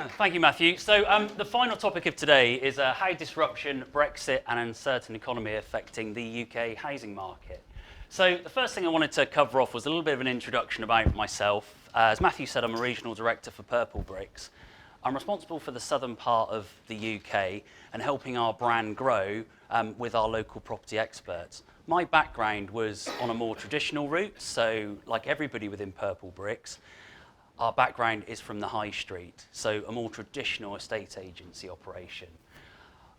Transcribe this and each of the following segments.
Thank you, Matthew. So the final topic of today is how disruption, Brexit and uncertain economy are affecting the UK housing market. So the first thing I wanted to cover off was a little bit of an introduction about myself. As Matthew said, I'm a regional director for Purplebricks. I'm responsible for the southern part of the UK and helping our brand grow with our local property experts. My background was on a more traditional route, so like everybody within Purplebricks, our background is from the high street, so a more traditional estate agency operation.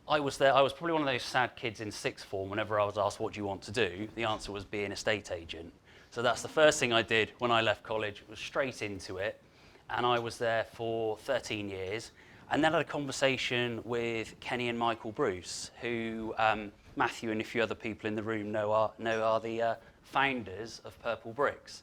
I was probably one of those sad kids in sixth form. Whenever I was asked, what do you want to do? The answer was be an estate agent. So that's the first thing I did when I left college, was straight into it. And I was there for 13 years. And then I had a conversation with Kenny and Michael Bruce, who Matthew and a few other people in the room know are the founders of Purplebricks.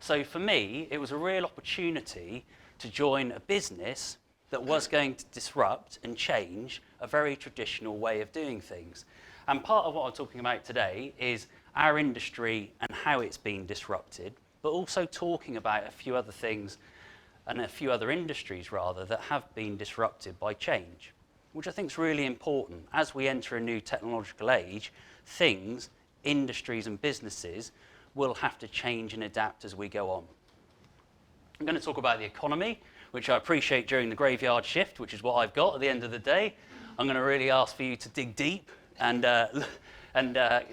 So for me, it was a real opportunity to join a business that was going to disrupt and change a very traditional way of doing things. And part of what I'm talking about today is our industry and how it's been disrupted, but also talking about a few other things and a few other industries, rather, that have been disrupted by change, which I think is really important. As we enter a new technological age, things, industries and businesses will have to change and adapt as we go on. I'm going to talk about the economy, which I appreciate during the graveyard shift, which is what I've got at the end of the day. I'm going to really ask for you to dig deep and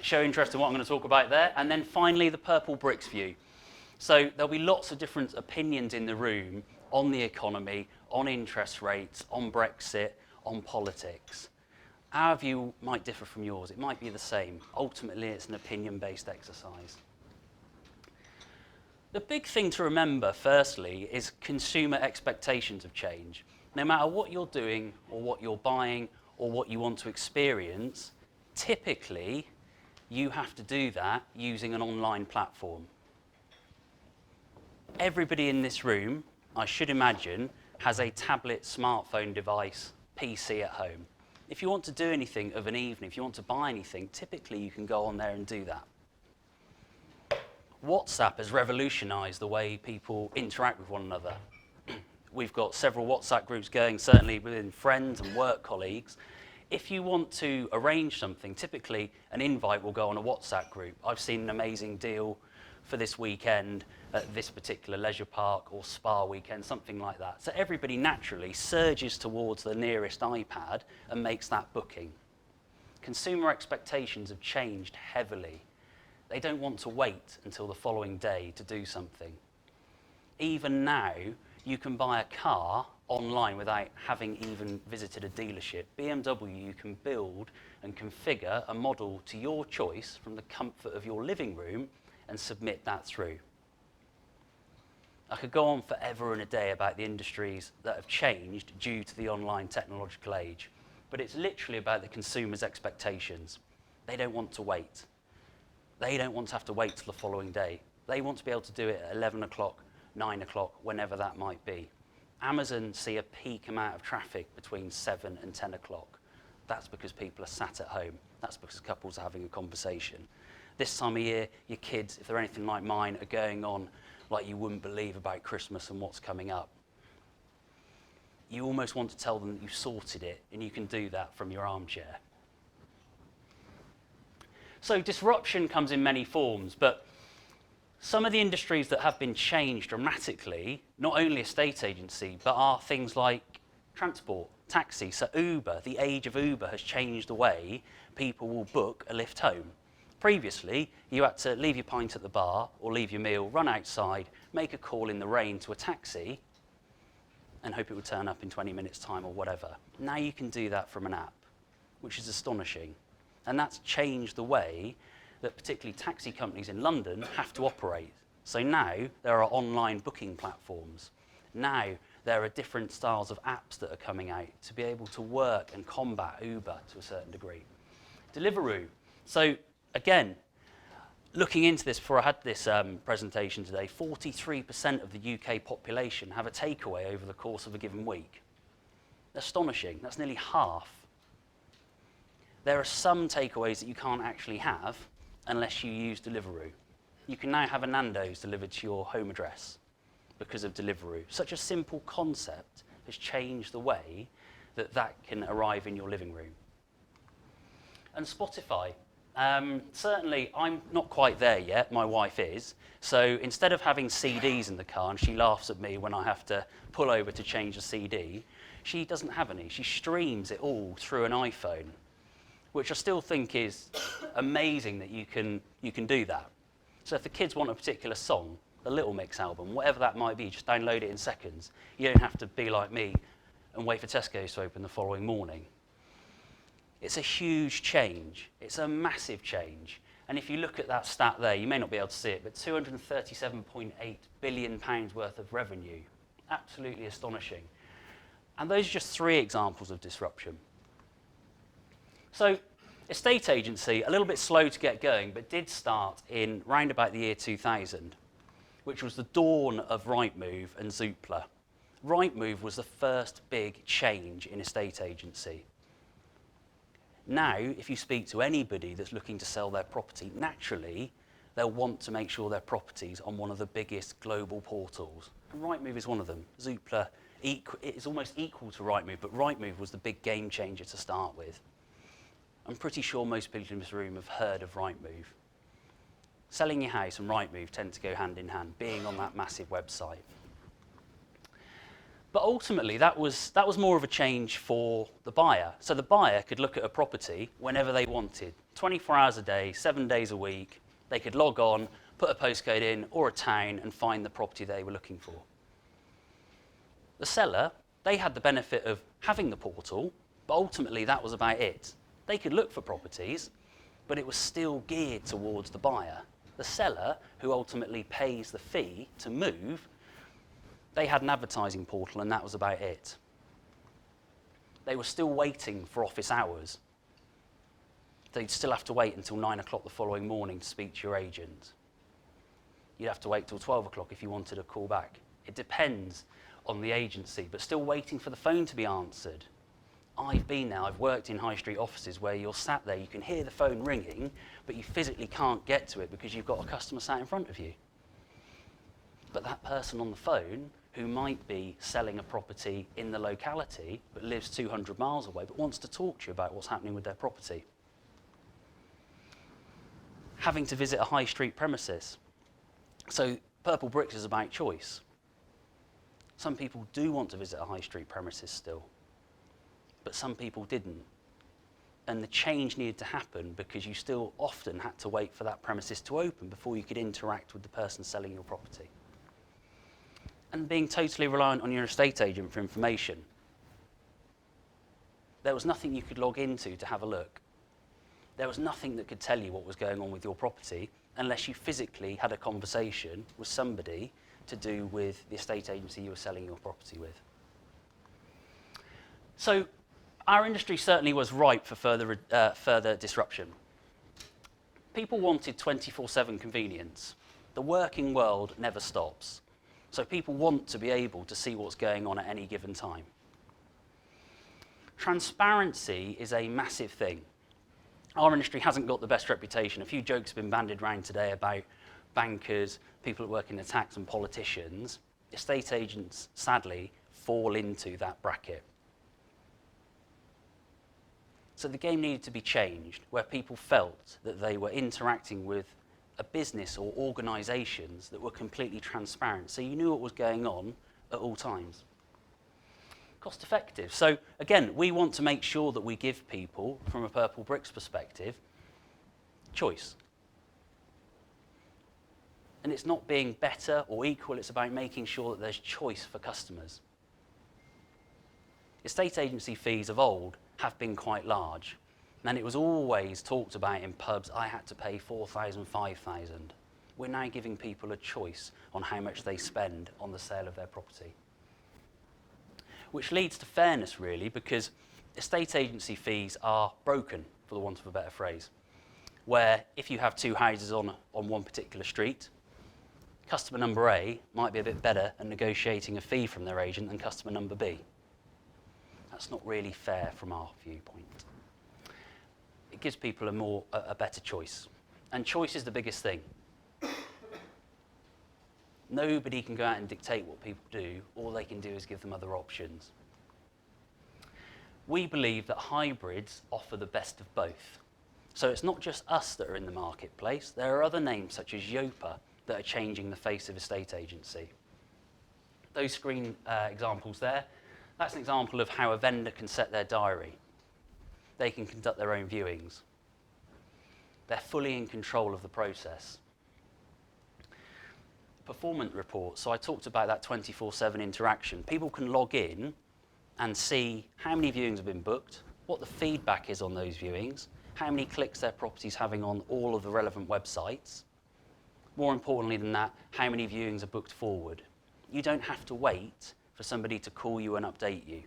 show interest in what I'm going to talk about there. And then finally, the Purplebricks view. So there'll be lots of different opinions in the room on the economy, on interest rates, on Brexit, on politics. Our view might differ from yours. It might be the same. Ultimately, it's an opinion-based exercise. The big thing to remember, firstly, is consumer expectations of change. No matter what you're doing or what you're buying or what you want to experience, typically you have to do that using an online platform. Everybody in this room, I should imagine, has a tablet, smartphone device, PC at home. If you want to do anything of an evening, if you want to buy anything, typically you can go on there and do that. WhatsApp has revolutionised the way people interact with one another. We've got several WhatsApp groups going, certainly within friends and work colleagues. If you want to arrange something, typically an invite will go on a WhatsApp group. I've seen an amazing deal for this weekend at this particular leisure park or spa weekend, something like that. So everybody naturally surges towards the nearest iPad and makes that booking. Consumer expectations have changed heavily. They don't want to wait until the following day to do something. Even now, you can buy a car online without having even visited a dealership. BMW, you can build and configure a model to your choice from the comfort of your living room and submit that through. I could go on forever and a day about the industries that have changed due to the online technological age, but it's literally about the consumer's expectations. They don't want to wait. They don't want to have to wait till the following day. They want to be able to do it at 11 o'clock, 9 o'clock, whenever that might be. Amazon see a peak amount of traffic between 7 and 10 o'clock. That's because people are sat at home. That's because couples are having a conversation. This time of year, your kids, if they're anything like mine, are going on like you wouldn't believe about Christmas and what's coming up. You almost want to tell them that you've sorted it, and you can do that from your armchair. So disruption comes in many forms, but some of the industries that have been changed dramatically, not only estate agency, but are things like transport, taxi. So Uber, the age of Uber has changed the way people will book a lift home. Previously, you had to leave your pint at the bar or leave your meal, run outside, make a call in the rain to a taxi, and hope it would turn up in 20 minutes' time or whatever. Now you can do that from an app, which is astonishing. And that's changed the way that particularly taxi companies in London have to operate. So now there are online booking platforms. Now there are different styles of apps that are coming out to be able to work and combat Uber to a certain degree. Deliveroo. So again, looking into this before I had this presentation today, 43% of the UK population have a takeaway over the course of a given week. Astonishing. That's nearly half. There are some takeaways that you can't actually have unless you use Deliveroo. You can now have a Nando's delivered to your home address because of Deliveroo. Such a simple concept, has changed the way that that can arrive in your living room. And Spotify. Certainly, I'm not quite there yet, my wife is. So instead of having CDs in the car, and she laughs at me when I have to pull over to change a CD, she doesn't have any. She streams it all through an iPhone, which I still think is amazing that you can do that. So if the kids want a particular song, the Little Mix album, whatever that might be, just download it in seconds. You don't have to be like me and wait for Tesco's to open the following morning. It's a huge change. It's a massive change. And if you look at that stat there, you may not be able to see it, but £237.8 billion worth of revenue. Absolutely astonishing. And those are just 3 examples of disruption. So, estate agency, a little bit slow to get going, but did start in round about the year 2000, which was the dawn of Rightmove and Zoopla. Rightmove was the first big change in estate agency. Now, if you speak to anybody that's looking to sell their property, naturally, they'll want to make sure their property's on one of the biggest global portals. And Rightmove is one of them. Zoopla is almost equal to Rightmove, but Rightmove was the big game changer to start with. I'm pretty sure most people in this room have heard of Rightmove. Selling your house and Rightmove tend to go hand in hand, being on that massive website. But ultimately, that was more of a change for the buyer. So the buyer could look at a property whenever they wanted, 24 hours a day, 7 days a week. They could log on, put a postcode in or a town and find the property they were looking for. The seller, they had the benefit of having the portal, but ultimately that was about it. They could look for properties, but it was still geared towards the buyer. The seller, who ultimately pays the fee to move, they had an advertising portal and that was about it. They were still waiting for office hours. They'd still have to wait until 9 o'clock the following morning to speak to your agent. You'd have to wait till 12 o'clock if you wanted a call back. It depends on the agency, but still waiting for the phone to be answered. I've been there, I've worked in high street offices where you're sat there, you can hear the phone ringing, but you physically can't get to it because you've got a customer sat in front of you. But that person on the phone, who might be selling a property in the locality, but lives 200 miles away, but wants to talk to you about what's happening with their property. Having to visit a high street premises. So Purplebricks is about choice. Some people do want to visit a high street premises still, but some people didn't. And the change needed to happen because you still often had to wait for that premises to open before you could interact with the person selling your property. And being totally reliant on your estate agent for information. There was nothing you could log into to have a look. There was nothing that could tell you what was going on with your property unless you physically had a conversation with somebody to do with the estate agency you were selling your property with. So our industry certainly was ripe for further disruption. People wanted 24/7 convenience. The working world never stops. So people want to be able to see what's going on at any given time. Transparency is a massive thing. Our industry hasn't got the best reputation. A few jokes have been bandied around today about bankers, people that work in the tax and politicians. Estate agents, sadly, fall into that bracket. So the game needed to be changed, where people felt that they were interacting with a business or organisations that were completely transparent, so you knew what was going on at all times. Cost effective. So again, we want to make sure that we give people, from a Purplebricks perspective, choice. And it's not being better or equal, it's about making sure that there's choice for customers. Estate agency fees of old have been quite large. And it was always talked about in pubs, I had to pay 4,000, 5,000. We're now giving people a choice on how much they spend on the sale of their property. Which leads to fairness, really, because estate agency fees are broken, for the want of a better phrase. Where if you have 2 houses on one particular street, customer number A might be a bit better at negotiating a fee from their agent than customer number B. That's not really fair from our viewpoint. It gives people a better choice. And choice is the biggest thing. Nobody can go out and dictate what people do. All they can do is give them other options. We believe that hybrids offer the best of both. So it's not just us that are in the marketplace. There are other names such as Yopa that are changing the face of estate agency. Those screen examples there, that's an example of how a vendor can set their diary. They can conduct their own viewings. They're fully in control of the process. Performance reports, so I talked about that 24/7 interaction. People can log in and see how many viewings have been booked, what the feedback is on those viewings, how many clicks their property's having on all of the relevant websites. More importantly than that, how many viewings are booked forward. You don't have to wait for somebody to call you and update you.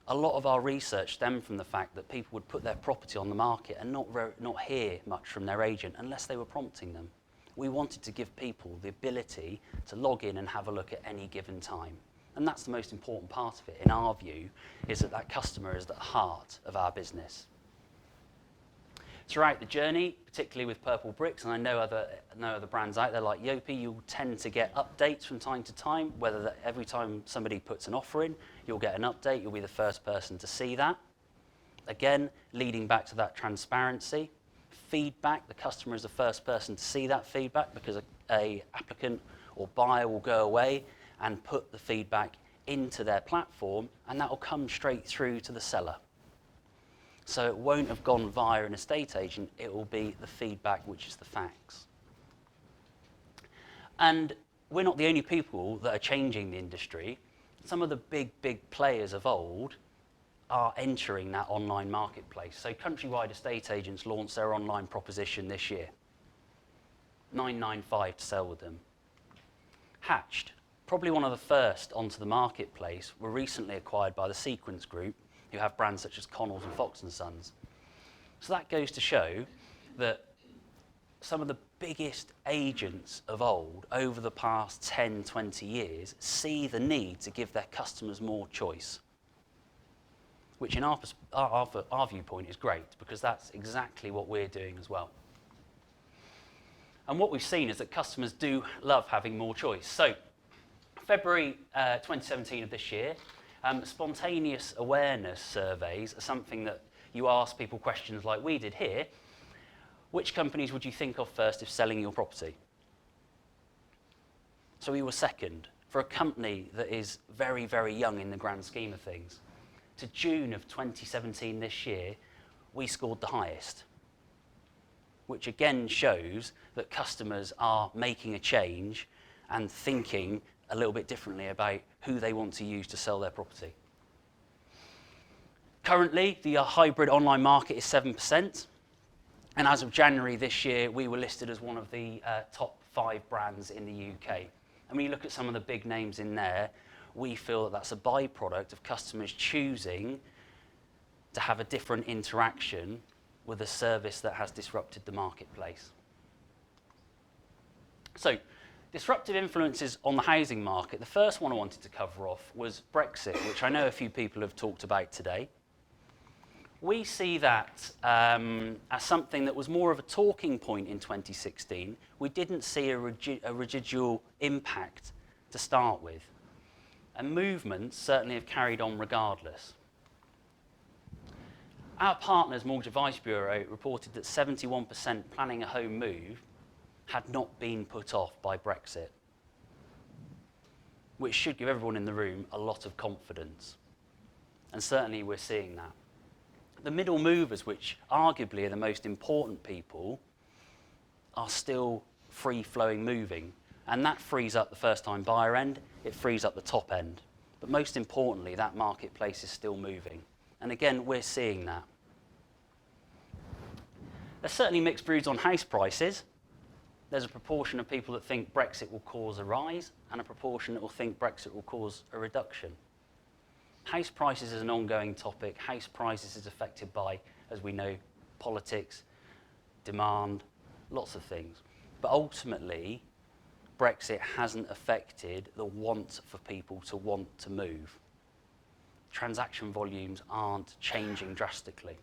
A lot of our research stemmed from the fact that people would put their property on the market and not hear much from their agent unless they were prompting them. We wanted to give people the ability to log in and have a look at any given time. And that's the most important part of it, in our view, is that that customer is at the heart of our business. Throughout the journey, particularly with Purplebricks, and I know other brands out there like Yopa, you'll tend to get updates from time to time, whether that every time somebody puts an offer in, you'll get an update, you'll be the first person to see that. Again, leading back to that transparency. Feedback, the customer is the first person to see that feedback because a applicant or buyer will go away and put the feedback into their platform, and that will come straight through to the seller. So it won't have gone via an estate agent, it will be the feedback, which is the facts. And we're not the only people that are changing the industry. Some of the big players of old are entering that online marketplace. So Countrywide estate agents launched their online proposition this year. $9.95 to sell with them. Hatched, probably one of the first onto the marketplace, were recently acquired by the Sequence Group, who have brands such as Connells and Fox & Sons. So that goes to show that some of the biggest agents of old over the past 10, 20 years see the need to give their customers more choice, which in our viewpoint is great, because that's exactly what we're doing as well. And what we've seen is that customers do love having more choice. So February 2017 of this year, spontaneous awareness surveys are something that you ask people questions like we did here. Which companies would you think of first if selling your property? So we were second for a company that is very, very young in the grand scheme of things. To June of 2017 this year, we scored the highest, which again shows that customers are making a change and thinking a little bit differently about who they want to use to sell their property. Currently, the hybrid online market is 7%, and as of January this year, we were listed as one of the top 5 brands in the UK. And when you look at some of the big names in there, we feel that that's a byproduct of customers choosing to have a different interaction with a service that has disrupted the marketplace. So, disruptive influences on the housing market. The first one I wanted to cover off was Brexit, which I know a few people have talked about today. We see that as something that was more of a talking point in 2016. We didn't see a residual impact to start with. And movements certainly have carried on regardless. Our partners, Mortgage Advice Bureau, reported that 71% planning a home move had not been put off by Brexit, which should give everyone in the room a lot of confidence. And certainly we're seeing that. The middle movers, which arguably are the most important people, are still free-flowing moving. And that frees up the first-time buyer end, it frees up the top end. But most importantly, that marketplace is still moving. And again, we're seeing that. There's certainly mixed views on house prices. There's a proportion of people that think Brexit will cause a rise, and a proportion that will think Brexit will cause a reduction. House prices is an ongoing topic. House prices is affected by, as we know, politics, demand, lots of things. But ultimately, Brexit hasn't affected the want for people to want to move. Transaction volumes aren't changing drastically.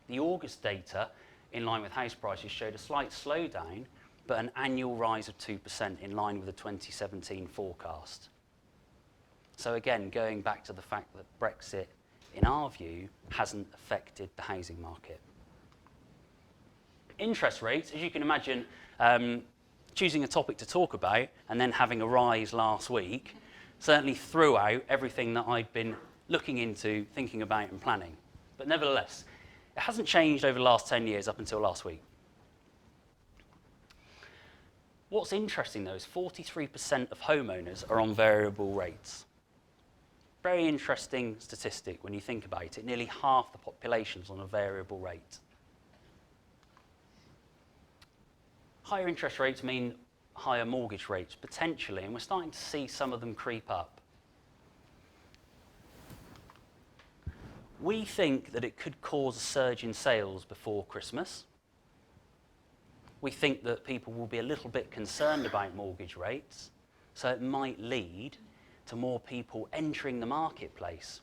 The August data, in line with house prices, showed a slight slowdown, but an annual rise of 2% in line with the 2017 forecast. So again, going back to the fact that Brexit, in our view, hasn't affected the housing market. Interest rates, as you can imagine, choosing a topic to talk about and then having a rise last week certainly threw out everything that I'd been looking into, thinking about and planning. But nevertheless, it hasn't changed over the last 10 years up until last week. What's interesting though is 43% of homeowners are on variable rates. Very interesting statistic when you think about it. Nearly half the population's on a variable rate. Higher interest rates mean higher mortgage rates, potentially, and we're starting to see some of them creep up. We think that it could cause a surge in sales before Christmas. We think that people will be a little bit concerned about mortgage rates, so it might lead to more people entering the marketplace.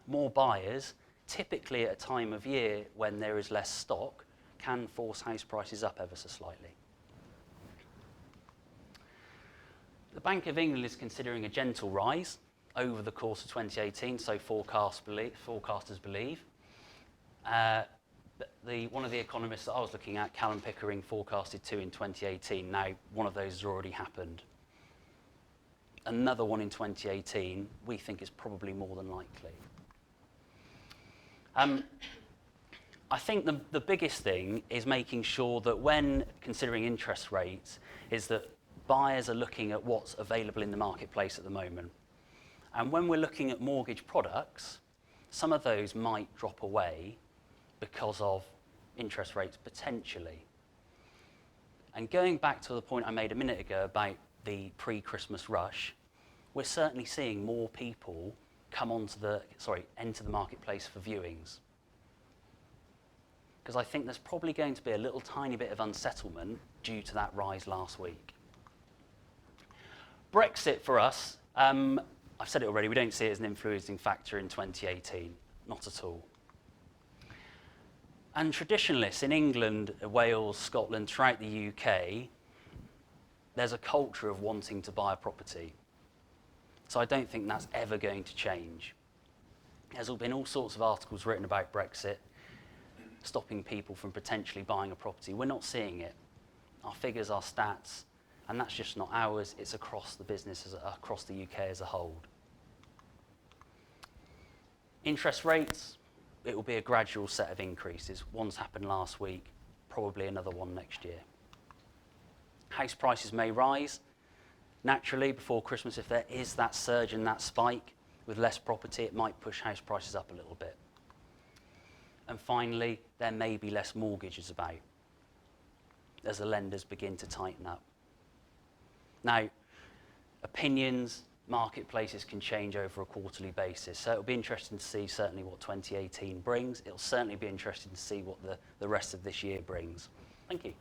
More buyers, typically at a time of year when there is less stock, can force house prices up ever so slightly. The Bank of England is considering a gentle rise over the course of 2018, so forecasters believe. One of the economists that I was looking at, Callum Pickering, forecasted 2 in 2018. Now, one of those has already happened. Another one in 2018, we think is probably more than likely. I think the biggest thing is making sure that when considering interest rates is that buyers are looking at what's available in the marketplace at the moment. And when we're looking at mortgage products, some of those might drop away because of interest rates potentially. And going back to the point I made a minute ago about the pre-Christmas rush, we're certainly seeing more people enter the marketplace for viewings. Because I think there's probably going to be a little tiny bit of unsettlement due to that rise last week. Brexit for us, I've said it already, we don't see it as an influencing factor in 2018, not at all. And traditionalists in England, Wales, Scotland, throughout the UK, there's a culture of wanting to buy a property. So I don't think that's ever going to change. There's been all sorts of articles written about Brexit, stopping people from potentially buying a property. We're not seeing it. Our figures, our stats, and that's just not ours, it's across the business, across the UK as a whole. Interest rates, it will be a gradual set of increases. One's happened last week, probably another one next year. House prices may rise naturally before Christmas. If there is that surge and that spike with less property, it might push house prices up a little bit. And finally, there may be less mortgages about as the lenders begin to tighten up. Now, opinions, marketplaces can change over a quarterly basis, so it'll be interesting to see certainly what 2018 brings. It'll certainly be interesting to see what the rest of this year brings. Thank you.